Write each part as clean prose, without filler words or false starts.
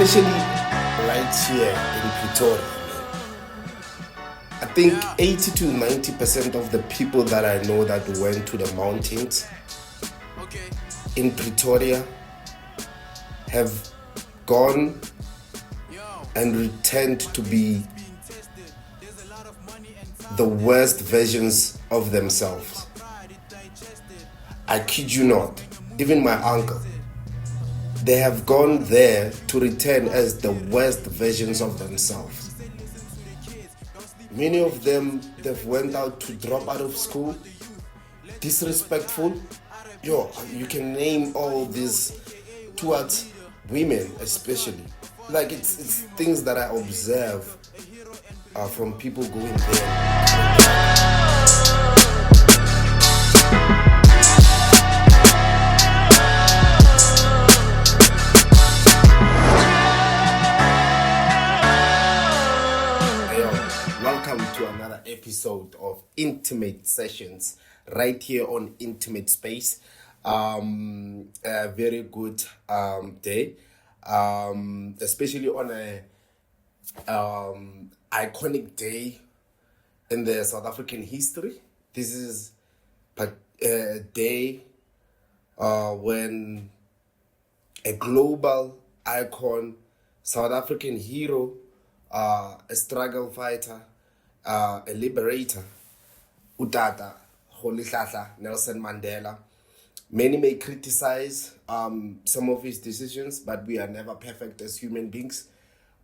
especially right here in Pretoria. I think 80 to 90% of the people that I know that went to the mountains in Pretoria have gone and returned to be the worst versions of themselves. I kid you not, even my uncle, they have gone there to return as the worst versions of themselves. Many of them, they've went out to drop out of school, disrespectful. You can name all these towards women especially. Like it's things that I observe from people going there. Welcome to another episode of Intimate Sessions right here on Intimate Space. A very good day, especially on a iconic day in the South African history. This is a day when a global icon, South African hero, a struggle fighter, a liberator, Utata Rolihlahla Nelson Mandela. Many may criticize some of his decisions, but we are never perfect as human beings.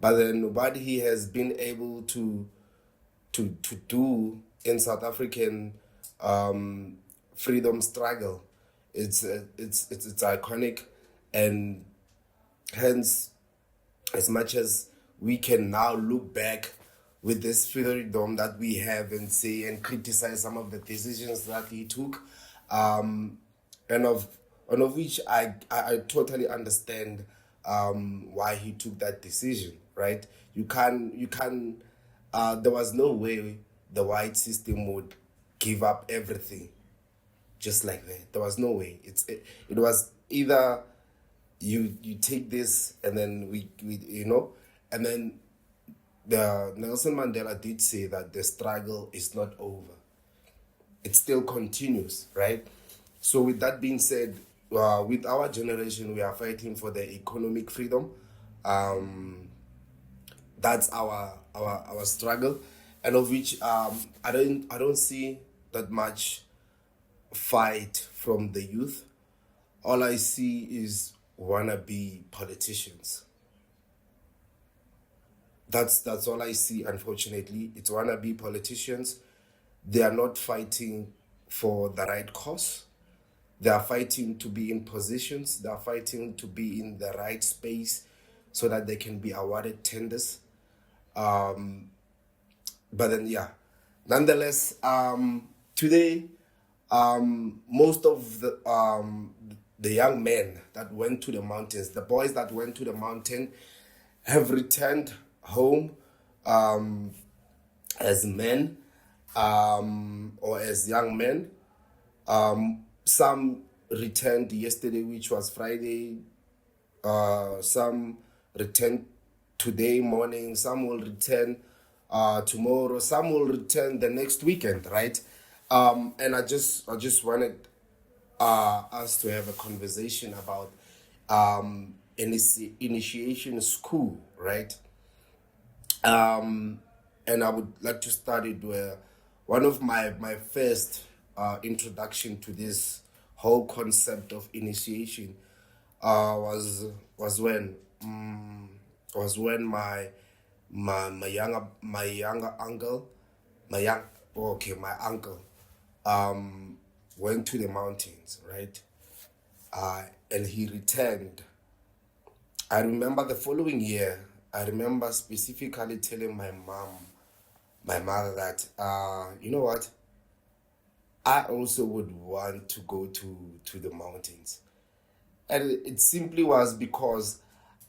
But then what he has been able to do in South African freedom struggle, it's iconic, and hence, as much as we can now look back with this freedom that we have and say and criticize some of the decisions that he took, and of which I totally understand why he took that decision, right? You can there was no way the white system would give up everything just like that. There was no way. It was either you take this and then we and then the Nelson Mandela did say that the struggle is not over. It still continues, right? So with that being said, with our generation, we are fighting for the economic freedom. That's our struggle, and of which I don't see that much fight from the youth. All I see is wannabe politicians. That's all I see, unfortunately. It's wannabe politicians. They are not fighting for the right cause. They are fighting to be in positions. They are fighting to be in the right space so that they can be awarded tenders. But then, nonetheless, today, most of the young men that went to the mountains, the boys that went to the mountain, have returned home as men or as young men. Some returned yesterday, which was Friday. Some returned today morning. Some will return tomorrow. Some will return the next weekend, right? And I just wanted us to have a conversation about initiation school, right? And I would like to start it where one of my first introduction to this whole concept of initiation was when my uncle went to the mountains, right? And he returned. I remember the following year, I remember specifically telling my mother that, you know what? I also would want to go to the mountains. And it simply was because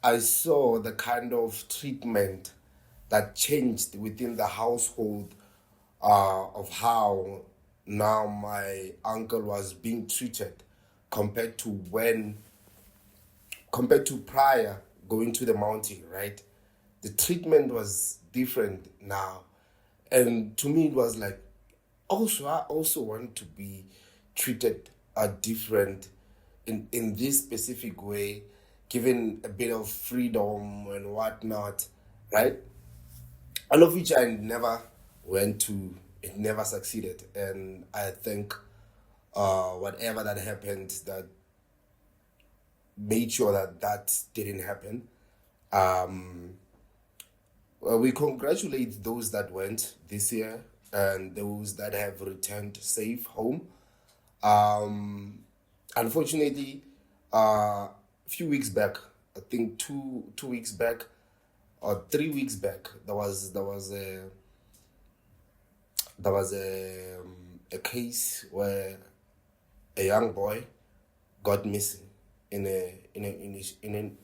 I saw the kind of treatment that changed within the household of how now my uncle was being treated compared to prior going to the mountain, right? The treatment was different now. And to me, it was like, also, I also want to be treated different in this specific way, given a bit of freedom and whatnot, right? All of which I never went to, it never succeeded. And I think whatever that happened, that made sure that that didn't happen. Um, well, we congratulate those that went this year and those that have returned safe home. Um, Unfortunately, a few weeks back, I think two weeks back or 3 weeks back, there was a case where a young boy got missing in an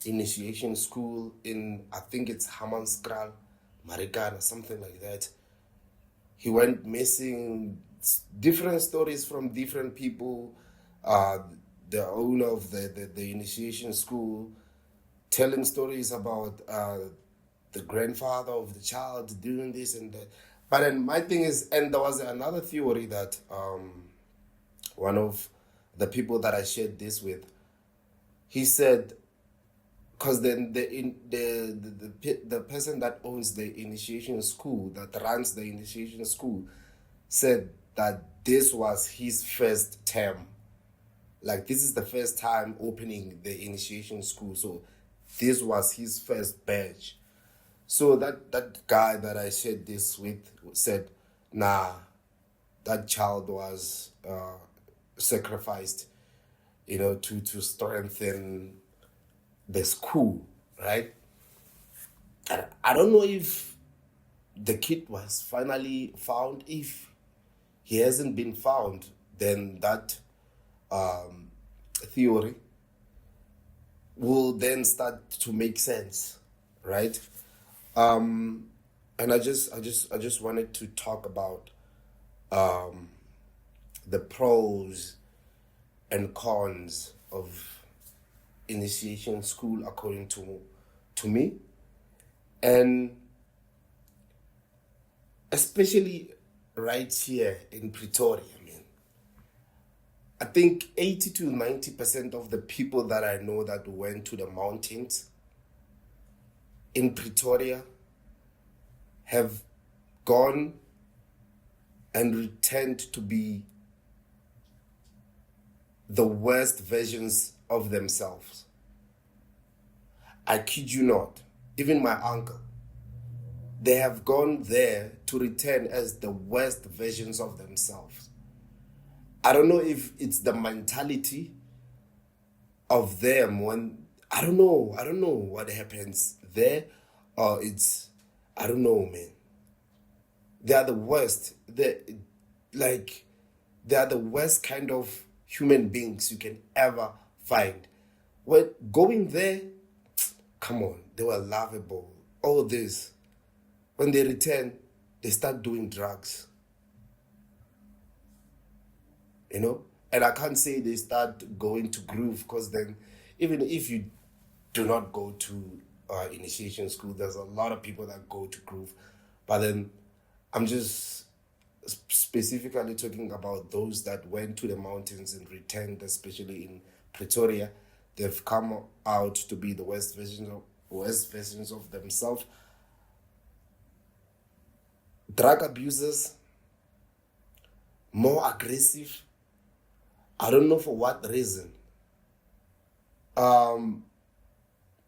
initiation school in, I think it's Hammanskral, Marikana, something like that. He went missing. Different stories from different people. Uh, the owner of the initiation school telling stories about the grandfather of the child doing this and that. But then my thing is, and there was another theory that one of the people that I shared this with, he said, because then the person that owns the initiation school, that runs the initiation school, said that this was his first term. Like, this is the first time opening the initiation school, so this was his first batch. So that guy that I shared this with said, nah, that child was sacrificed, to strengthen the school, right? And I don't know if the kid was finally found. If he hasn't been found, then that theory will then start to make sense, right? And I just wanted to talk about the pros and cons of initiation school according to me, and especially right here in Pretoria. I mean, I think 80 to 90% of the people that I know that went to the mountains in Pretoria have gone and returned to be the worst versions of themselves. I kid you not. Even my uncle, they have gone there to return as the worst versions of themselves. I don't know if it's the mentality of them when, I don't know what happens there, or it's, I don't know, man. They are the worst. They are the worst kind of human beings you can ever find. When going there, come on, they were lovable. All this. When they return, they start doing drugs. And I can't say they start going to groove, because then, even if you do not go to initiation school, there's a lot of people that go to groove. But then I'm just specifically talking about those that went to the mountains and returned, especially in Pretoria. They've come out to be the worst versions of themselves. Drug abusers, more aggressive. I don't know for what reason.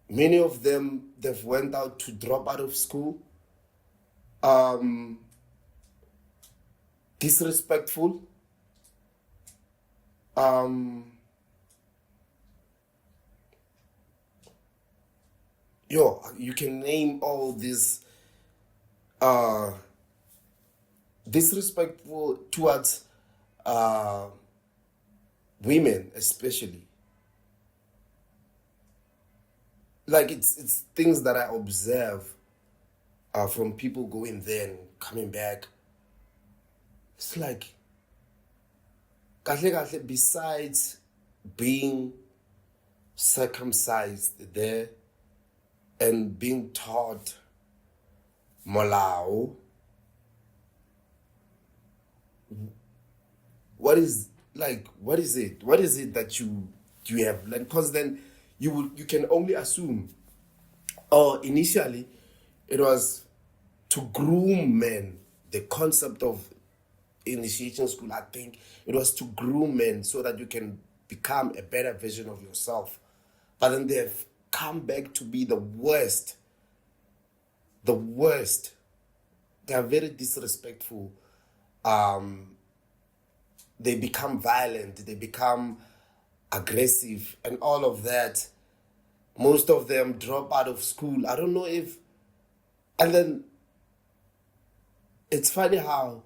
Many of them, they've went out to drop out of school. Disrespectful. You can name all these disrespectful towards women, especially. Like, it's things that I observe from people going there and coming back. It's like, besides being circumcised there, and being taught molao. What is it? What is it that you have learned? Because then you can only assume. Or initially, it was to groom men. The concept of initiation school, I think, it was to groom men so that you can become a better version of yourself. But then they've come back to be the worst. The worst. They are very disrespectful. They become violent. They become aggressive and all of that. Most of them drop out of school. I don't know if... And then it's funny how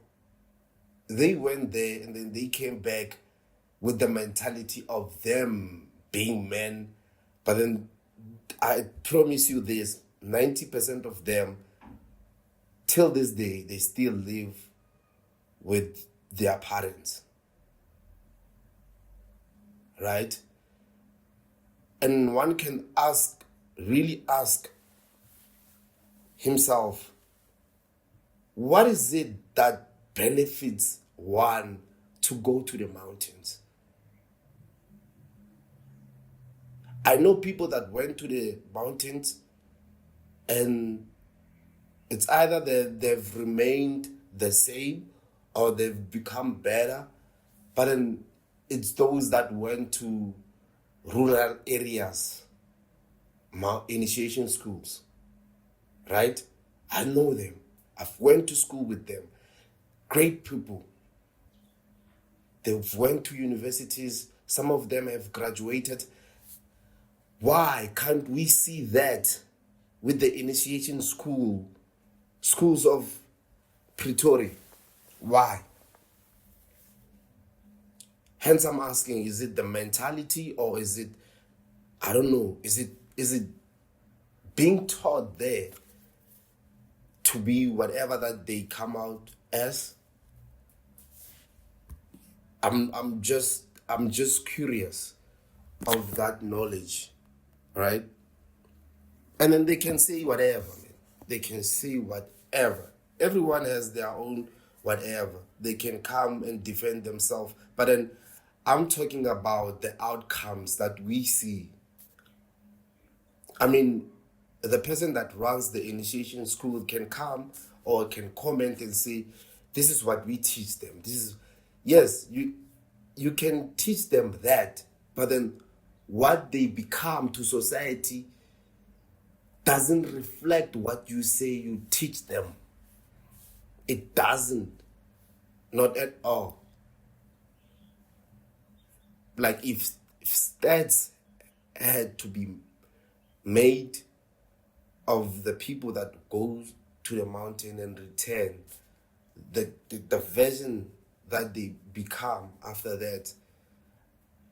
they went there and then they came back with the mentality of them being men. But then I promise you this, 90% of them, till this day, they still live with their parents. Right? And one can really ask himself, what is it that benefits one to go to the mountains? I know people that went to the mountains and it's either they've remained the same or they've become better, but then it's those that went to rural areas, initiation schools, right? I know them. I've went to school with them. Great people. They've went to universities. Some of them have graduated. Why can't we see that with the initiation schools of Pretoria? Why? Hence I'm asking, is it the mentality or is it, I don't know, is it being taught there to be whatever that they come out as? I'm just curious of that knowledge, right? And then they can say whatever, man. They can say whatever. Everyone has their own whatever. They can come and defend themselves. But then I'm talking about the outcomes that we see. I mean, the person that runs the initiation school can come or can comment and say, this is what we teach them. Yes, you can teach them that, but then what they become to society doesn't reflect what you say you teach them. It doesn't. Not at all. Like if stats had to be made of the people that go to the mountain and return, the version that they become after that,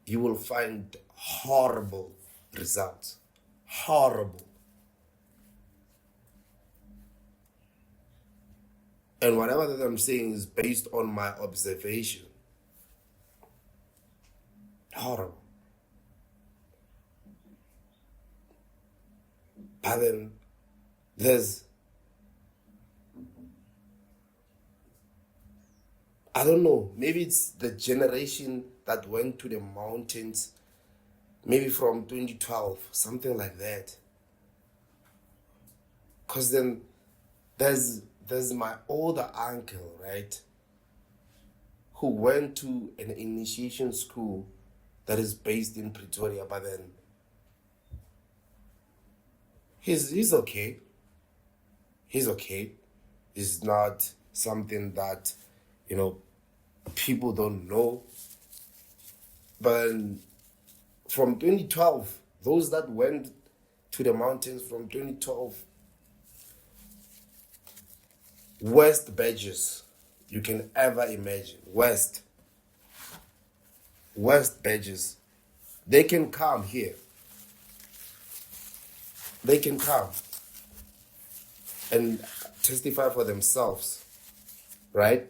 you will find horrible results. Horrible. And whatever that I'm saying is based on my observation. Horrible. But then there's, I don't know, maybe it's the generation that went to the mountains, maybe from 2012, something like that. Because then there's my older uncle, right, who went to an initiation school that is based in Pretoria, but then he's okay. He's okay. It's not something that, people don't know. But from 2012, those that went to the mountains from 2012, worst badges you can ever imagine. Worst badges. They can come here. They can come and testify for themselves, right?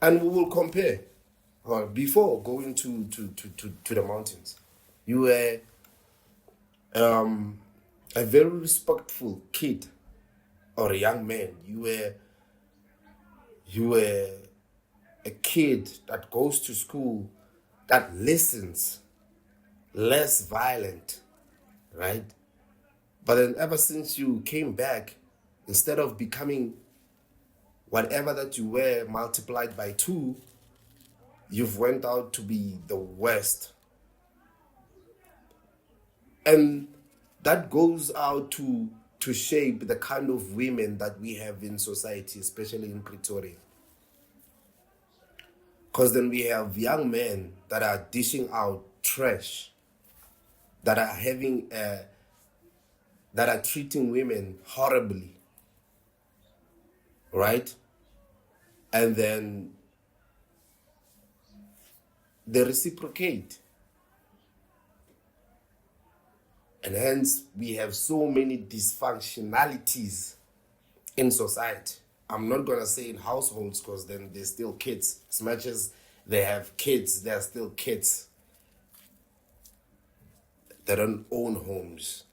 And we will compare. Before going to the mountains, you were um, a very respectful kid or a young man. You were a kid that goes to school, that listens, less violent, right? But then ever since you came back, instead of becoming whatever that you were multiplied by two, you've went out to be the worst. And that goes out to shape the kind of women that we have in society, especially in Pretoria. Because then we have young men that are dishing out trash, that are that are treating women horribly, right? And then they reciprocate. And hence we have so many dysfunctionalities in society. I'm not gonna say in households because then they're still kids. As much as they have kids, they're still kids. They don't own homes.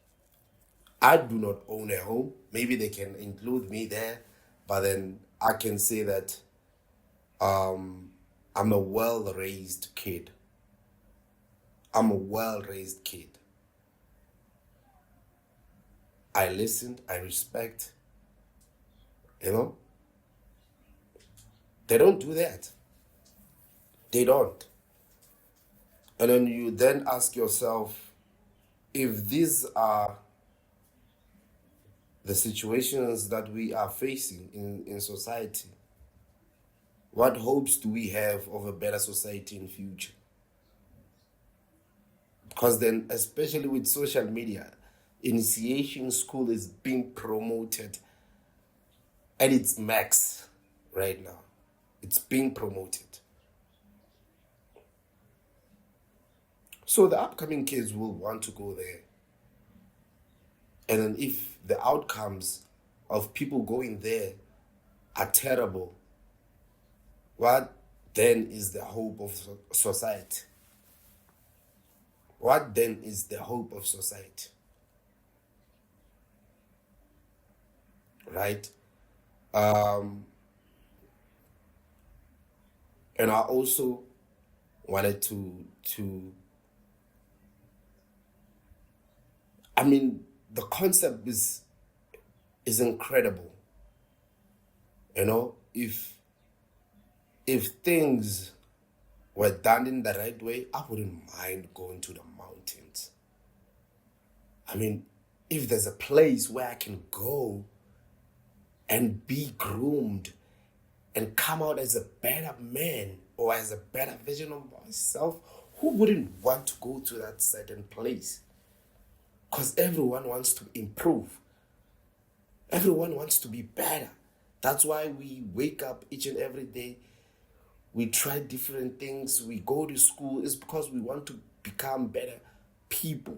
I do not own a home. Maybe they can include me there, but then I can say that I'm a well-raised kid. I'm a well-raised kid. I listen, I respect, you know. They don't do that. They don't. And then you then ask yourself, if these are the situations that we are facing in society, what hopes do we have of a better society in future? Because then, especially with social media, initiation school is being promoted at its max right now. It's being promoted. So the upcoming kids will want to go there. And then if the outcomes of people going there are terrible, what then is the hope of society? What then is the hope of society? Right? And I also wanted I mean, the concept is incredible. You know, if things were done in the right way, I wouldn't mind going to the mountains. I mean, if there's a place where I can go and be groomed and come out as a better man or as a better version of myself, who wouldn't want to go to that certain place? Because everyone wants to improve. Everyone wants to be better. That's why we wake up each and every day. We try different things. We go to school. It's because we want to become better people.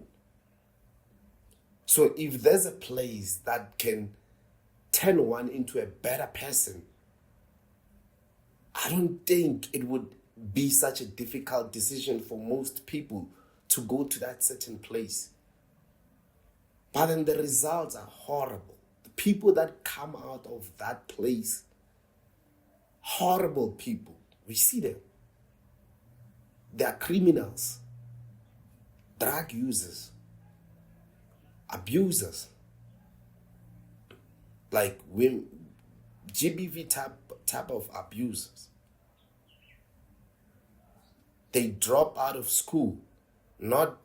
So if there's a place that can turn one into a better person, I don't think it would be such a difficult decision for most people to go to that certain place. But then the results are horrible. The people that come out of that place, horrible people. We see them. They are criminals, drug users, abusers, like women, GBV type of abusers. They drop out of school, not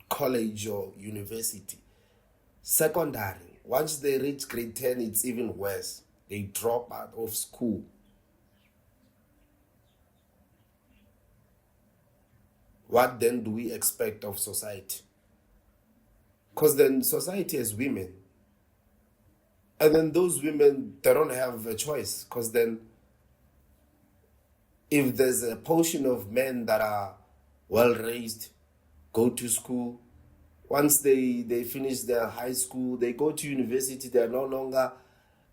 college or university. Secondary, once they reach grade 10, it's even worse. They drop out of school. What then do we expect of society? Because then society has women. And then those women, they don't have a choice. Because then if there's a portion of men that are well-raised, go to school, once they finish their high school, they go to university, they're no longer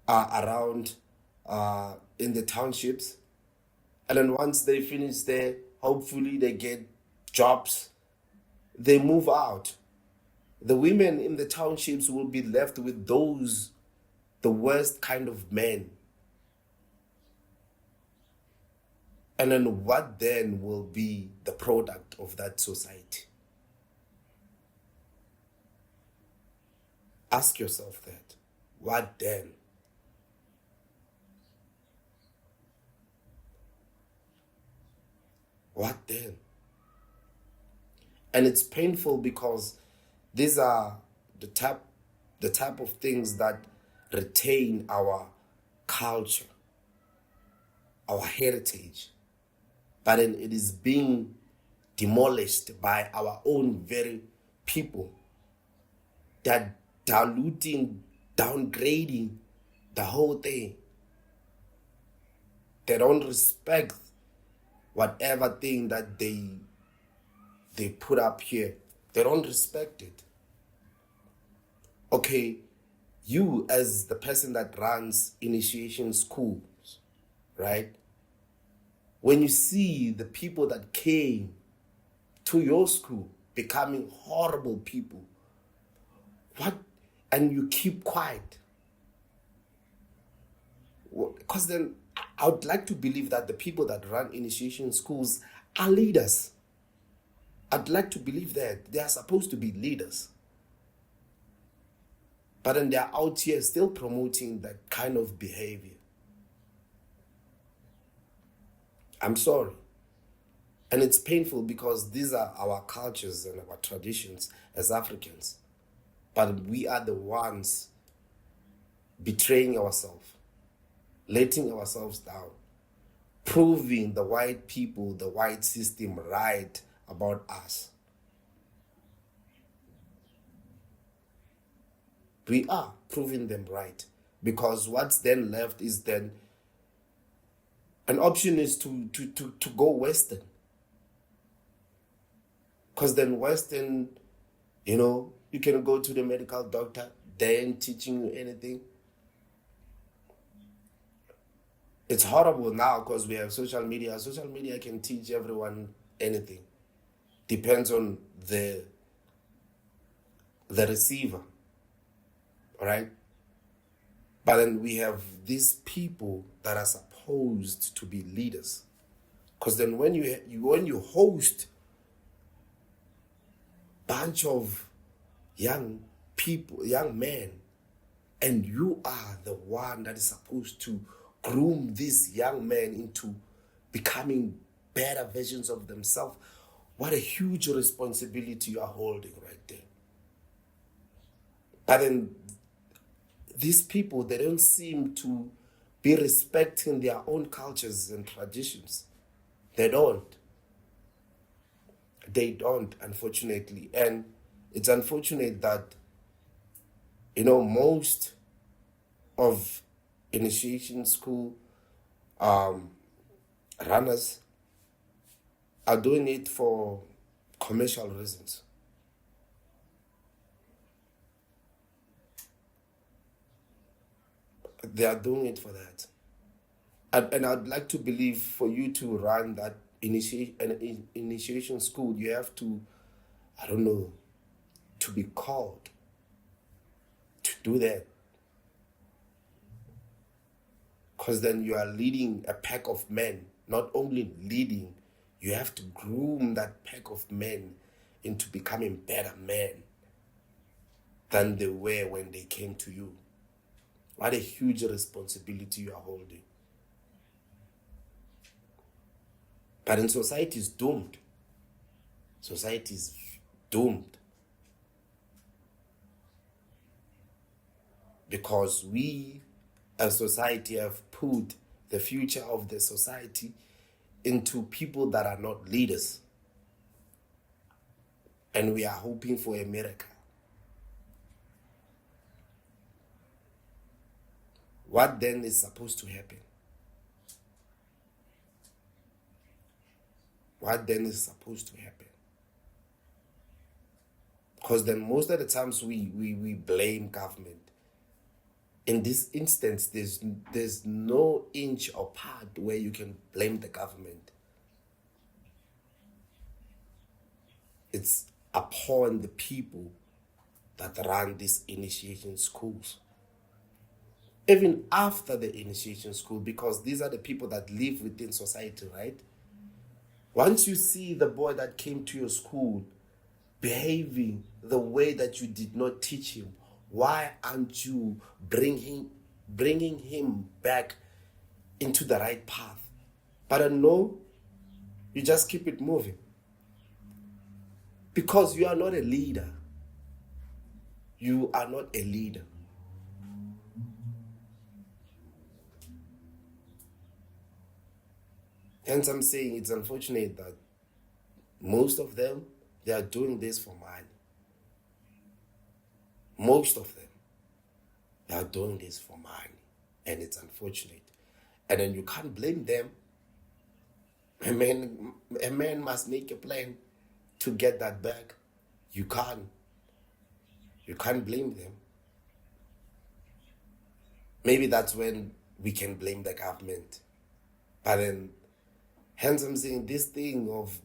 around in the townships. And then once they finish there, hopefully they get jobs, they move out. The women in the townships will be left with the worst kind of men. And then what then will be the product of that society? Ask yourself that. What then? What then? And it's painful because these are the type of things that retain our culture, our heritage, but then it is being demolished by our own very people. They're diluting, downgrading the whole thing. They don't respect whatever thing that they put up here. They don't respect it. Okay, you as the person that runs initiation schools, right? When you see the people that came to your school becoming horrible people, what, and you keep quiet? Because then I would like to believe that the people that run initiation schools are leaders. I'd like to believe that they are supposed to be leaders. But then they're out here still promoting that kind of behavior. I'm sorry. And it's painful because these are our cultures and our traditions as Africans. But we are the ones betraying ourselves, letting ourselves down, proving the white people, the white system right about us. We are proving them right, because what's then left is then an option is to go Western. Because then Western, you can go to the medical doctor, they ain't teaching you anything. It's horrible now because we have social media. Social media can teach everyone anything. Depends on the receiver. All right? But then we have these people that are supposed to be leaders. Because then when you host bunch of young people, young men, and you are the one that is supposed to groom these young men into becoming better versions of themselves, what a huge responsibility you are holding right there. But then these people, they don't seem to be respecting their own cultures and traditions. They don't. They don't, unfortunately. And it's unfortunate that, most of initiation school runners are doing it for commercial reasons. They are doing it for that. And I'd like to believe for you to run that initiation school, you have to, to be called to do that. Because then you are leading a pack of men. Not only leading, you have to groom that pack of men into becoming better men than they were when they came to you. What a huge responsibility you are holding. But then society is doomed. Society is doomed. Because we as society have put the future of the society into people that are not leaders. And we are hoping for a miracle. What then is supposed to happen? What then is supposed to happen? Because then most of the times we blame government. In this instance, there's no inch or part where you can blame the government. It's upon the people that run these initiation schools. Even after the initiation school, because these are the people that live within society, right? Once you see the boy that came to your school behaving the way that you did not teach him, why aren't you bringing him back into the right path? But no, you just keep it moving. Because you are not a leader. You are not a leader. Hence I'm saying it's unfortunate that most of them, they are doing this for money. Most of them, they are doing this for money. And it's unfortunate. And then you can't blame them. A man must make a plan to get that back. You can't blame them. Maybe that's when we can blame the government. But then, hence I'm saying this thing of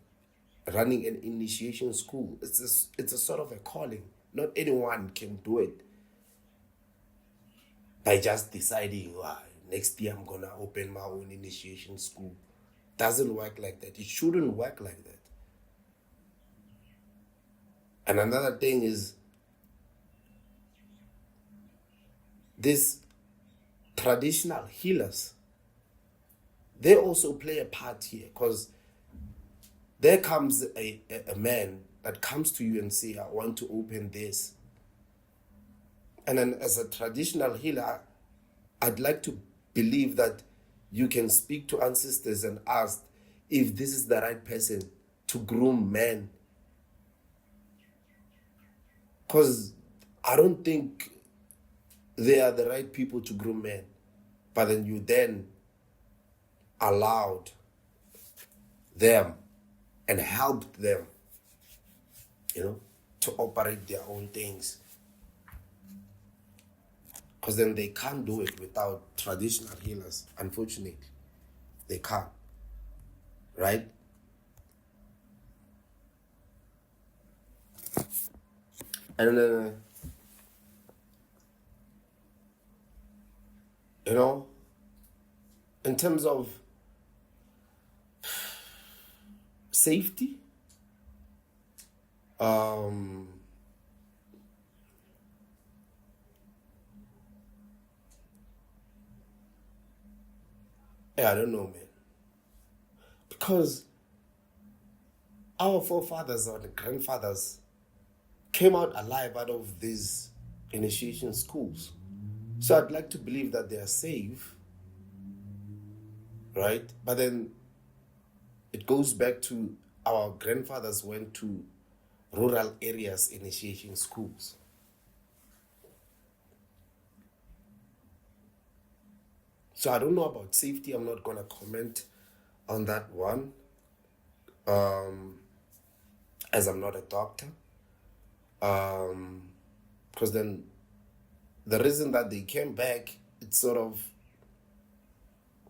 running an initiation school, it's a sort of a calling. Not anyone can do it by just deciding, next year I'm gonna open my own initiation school. Doesn't work like that. It shouldn't work like that. And another thing is these traditional healers, they also play a part here, because there comes a man that comes to you and say, I want to open this. And then as a traditional healer, I'd like to believe that you can speak to ancestors and ask if this is the right person to groom men. Because I don't think they are the right people to groom men. But then you then allowed them and helped them, to operate their own things. Because then they can't do it without traditional healers, unfortunately. They can't. Right? And in terms of safety, I don't know, man. Because our forefathers or the grandfathers came out alive out of these initiation schools. So I'd like to believe that they are safe, right? But then it goes back to our grandfathers went to rural areas initiation schools. So I don't know about safety. I'm not going to comment on that one, as I'm not a doctor. Because then the reason that they came back, it sort of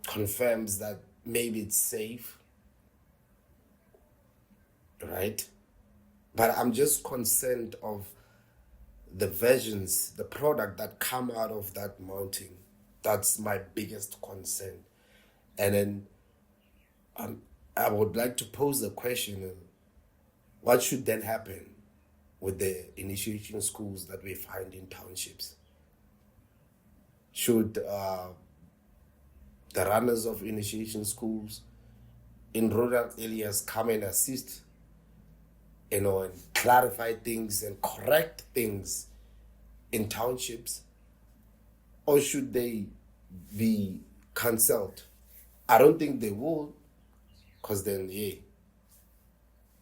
confirms that maybe it's safe, right? But I'm just concerned of the versions, the product that come out of that mountain. That's my biggest concern. And then I would like to pose the question, what should then happen with the initiation schools that we find in townships? Should the runners of initiation schools in rural areas come and assist, and clarify things and correct things in townships? Or should they be cancelled? I don't think they will, because then,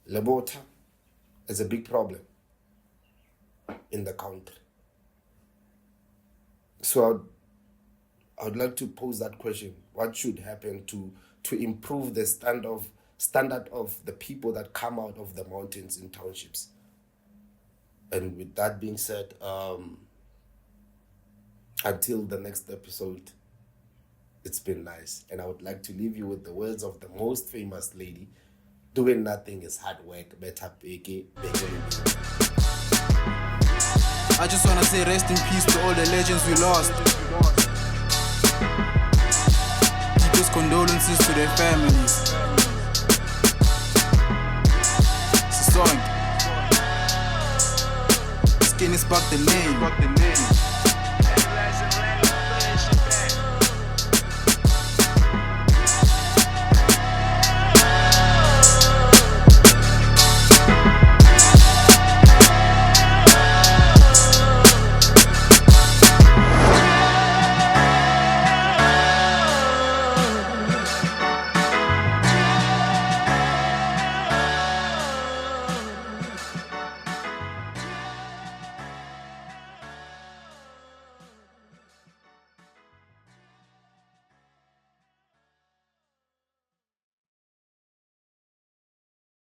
Lebota is a big problem in the country. So I would like to pose that question. What should happen to improve the standard of the people that come out of the mountains in townships? And with that being said, until the next episode, it's been nice. And I would like to leave you with the words of the most famous lady: doing nothing is hard work. Better beke. I just wanna say rest in peace to all the legends we lost. Deepest condolences to their families. It's a song. Skinny Spark the name.